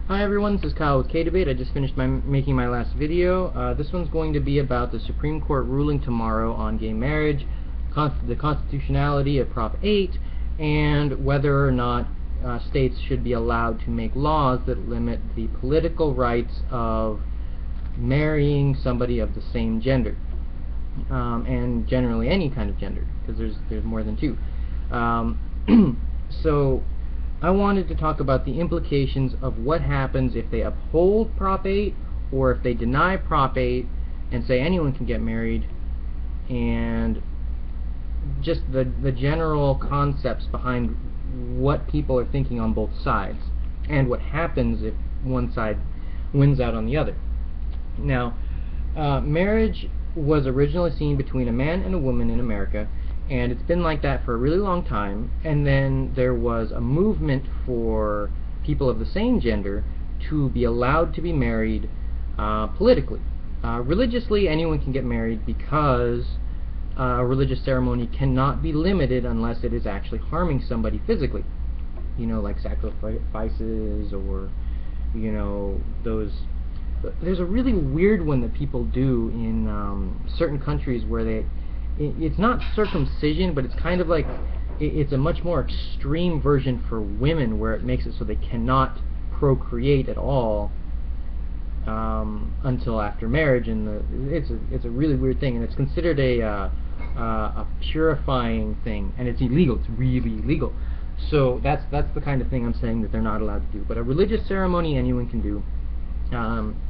Hi everyone, this is Kyle with kayDbait. I just finished making my last video. This one's going to be about the Supreme Court ruling tomorrow on gay marriage, the constitutionality of Prop 8, and whether or not states should be allowed to make laws that limit the political rights of marrying somebody of the same gender, and generally any kind of gender, because there's more than two. So I wanted to talk about the implications of what happens if they uphold Prop 8 or if they deny Prop 8 and say anyone can get married, and just the general concepts behind what people are thinking on both sides and what happens if one side wins out on the other. Now, marriage was originally seen between a man and a woman in America, and it's been like that for a really long time, and then there was a movement for people of the same gender to be allowed to be married politically. Religiously, anyone can get married because a religious ceremony cannot be limited unless it is actually harming somebody physically. You know, like sacrifices, or, you know, there's a really weird one that people do in certain countries where it's not circumcision, but it's kind of like it's a much more extreme version for women, where it makes it so they cannot procreate at all until after marriage, and it's a really weird thing, and it's considered a purifying thing, and it's illegal. It's really illegal. So that's the kind of thing I'm saying that they're not allowed to do. But a religious ceremony anyone can do.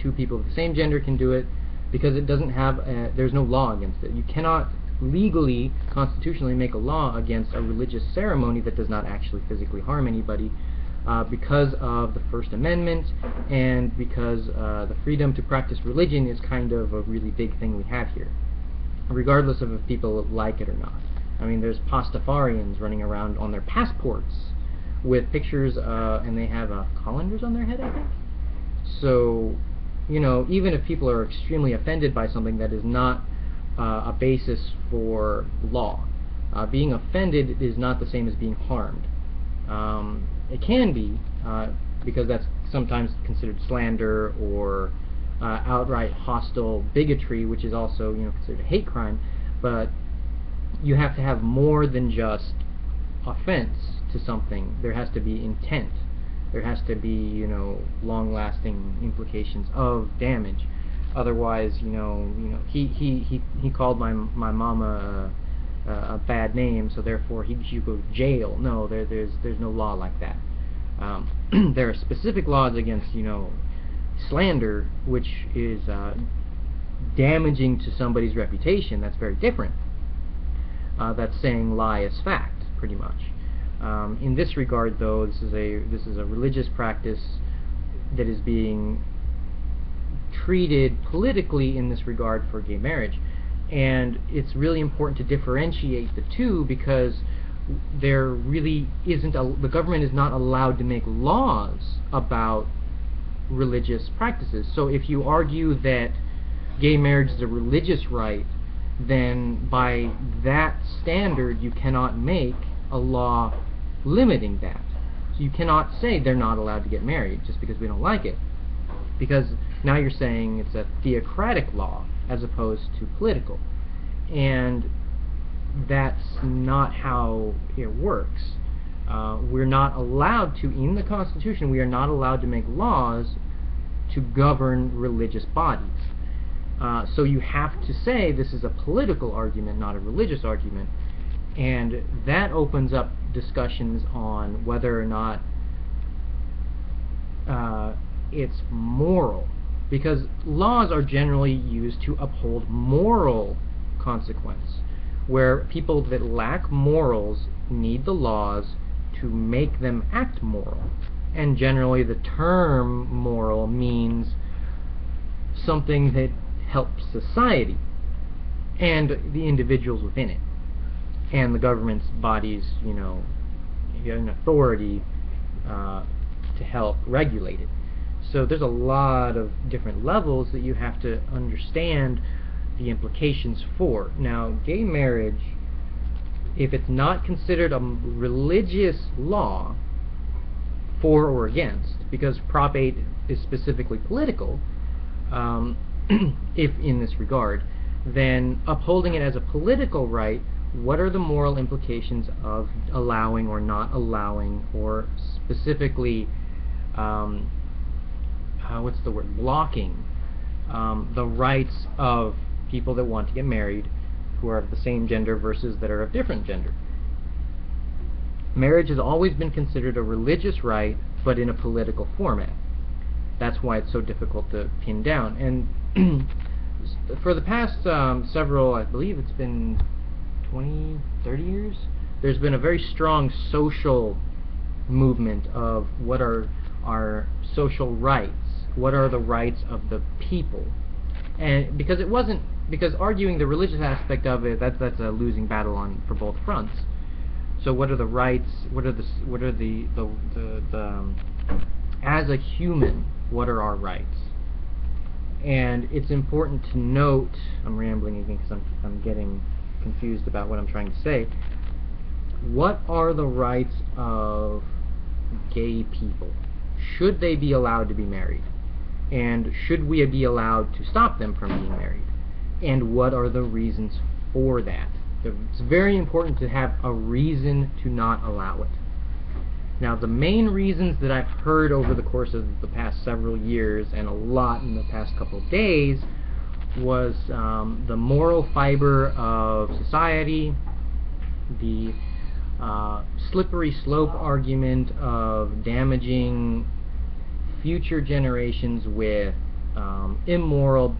Two people of the same gender can do it, because it doesn't have there's no law against it. You cannot legally, constitutionally, make a law against a religious ceremony that does not actually physically harm anybody, because of the First Amendment, and because the freedom to practice religion is kind of a really big thing we have here, regardless of if people like it or not. I mean, there's Pastafarians running around on their passports with pictures, and they have colanders on their head, I think. So, you know, even if people are extremely offended by something, that is not a basis for law. Being offended is not the same as being harmed. It can be, because that's sometimes considered slander or outright hostile bigotry, which is also, you know, considered a hate crime. But you have to have more than just offense to something. There has to be intent. There has to be, you know, long-lasting implications of damage. Otherwise, you know, he called my mama a bad name, so therefore he should go to jail. No, there's no law like that. There are specific laws against, you know, slander, which is damaging to somebody's reputation. That's very different. That's saying lie as fact, pretty much. In this regard, though, this is a religious practice that is being treated politically in this regard for gay marriage, and it's really important to differentiate the two, because there really isn't the government is not allowed to make laws about religious practices. So if you argue that gay marriage is a religious right, then by that standard you cannot make a law limiting that. So you cannot say they're not allowed to get married just because we don't like it, because now you're saying it's a theocratic law as opposed to political, and that's not how it works. We're not allowed to, in the Constitution, we are not allowed to make laws to govern religious bodies. So you have to say this is a political argument, not a religious argument, and that opens up discussions on whether or not it's moral, because laws are generally used to uphold moral consequence, where people that lack morals need the laws to make them act moral. And generally the term moral means something that helps society and the individuals within it, and the government's bodies, you know, an authority to help regulate it. So there's a lot of different levels that you have to understand the implications for. Now, gay marriage, if it's not considered a religious law, for or against, because Prop 8 is specifically political, if in this regard, then upholding it as a political right, what are the moral implications of allowing or not allowing, or specifically, what's the word, blocking the rights of people that want to get married who are of the same gender versus that are of different gender. Marriage has always been considered a religious right, but in a political format. That's why it's so difficult to pin down. And for the past several, I believe it's been 20, 30 years, there's been a very strong social movement of what are our social rights, what are the rights of the people. And because arguing the religious aspect of it, that's a losing battle for both fronts. So what are the rights, as a human, what are our rights? And it's important to note, I'm rambling again because I'm getting confused about what I'm trying to say. What are the rights of gay people? Should they be allowed to be married? And should we be allowed to stop them from being married? And what are the reasons for that? It's very important to have a reason to not allow it. Now, the main reasons that I've heard over the course of the past several years, and a lot in the past couple of days, was the moral fiber of society, the slippery slope argument of damaging future generations with immoral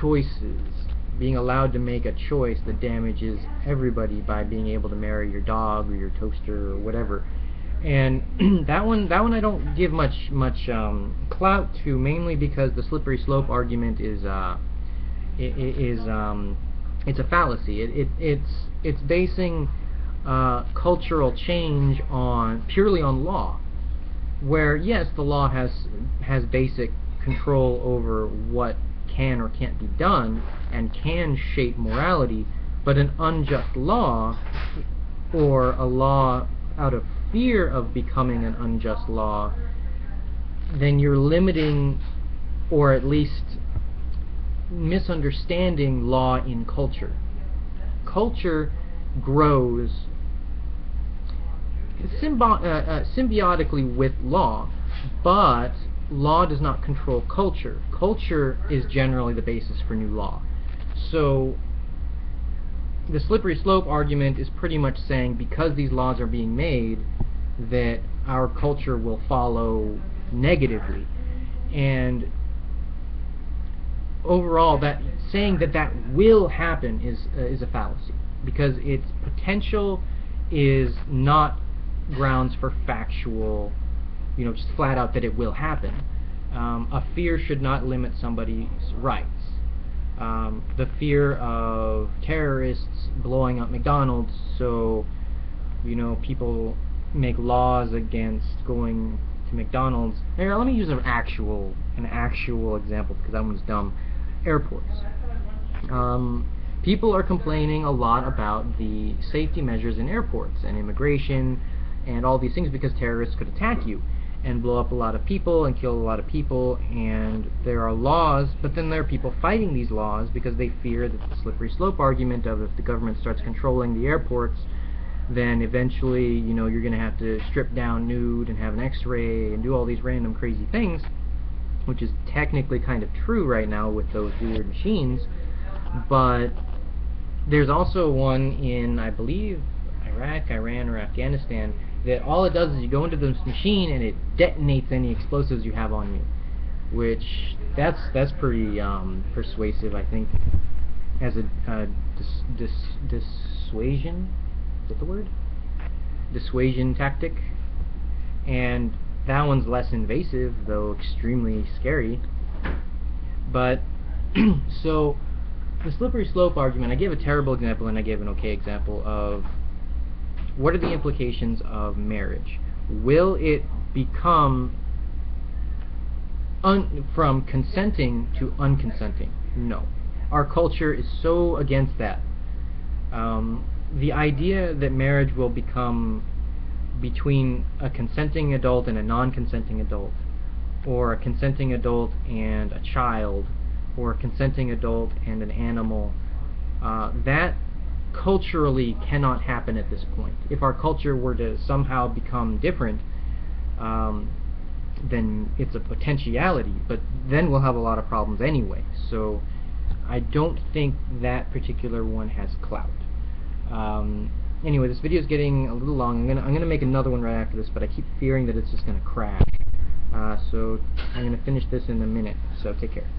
choices, being allowed to make a choice that damages everybody by being able to marry your dog or your toaster or whatever. And that one I don't give much clout to, mainly because the slippery slope argument is it's a fallacy. It's basing cultural change purely on law, where yes, the law has basic control over what can or can't be done and can shape morality, but an unjust law, or a law out of fear of becoming an unjust law, then you're limiting, or at least misunderstanding, law in culture. Culture grows symbiotically with law, but law does not control culture. Culture is generally the basis for new law. So the slippery slope argument is pretty much saying, because these laws are being made, that our culture will follow negatively. And overall, that saying that will happen is a fallacy, because its potential is not grounds for factual, just flat out that it will happen. A fear should not limit somebody's rights. The fear of terrorists blowing up McDonald's, so people make laws against going to McDonald's. Here, let me use an actual example, because that one's dumb. Airports. People are complaining a lot about the safety measures in airports and immigration and all these things, because terrorists could attack you and blow up a lot of people and kill a lot of people, and there are laws, but then there are people fighting these laws because they fear that the slippery slope argument of, if the government starts controlling the airports, then eventually you're going to have to strip down nude and have an x-ray and do all these random crazy things, which is technically kind of true right now with those weird machines. But there's also one in, I believe, Iraq, Iran, or Afghanistan, that all it does is you go into this machine and it detonates any explosives you have on you, which that's pretty persuasive, I think, as a dissuasion. Is that the word? Dissuasion tactic. And that one's less invasive, though extremely scary. But so the slippery slope argument, I gave a terrible example and I gave an okay example of what are the implications of marriage. Will it become from consenting to unconsenting? No. Our culture is so against that. the idea that marriage will become between a consenting adult and a non-consenting adult, or a consenting adult and a child, or a consenting adult and an animal, that culturally cannot happen at this point. If our culture were to somehow become different, then it's a potentiality, but then we'll have a lot of problems anyway. So I don't think that particular one has clout. Anyway, this video is getting a little long. I'm gonna make another one right after this, but I keep fearing that it's just gonna crash. So I'm gonna finish this in a minute. So take care.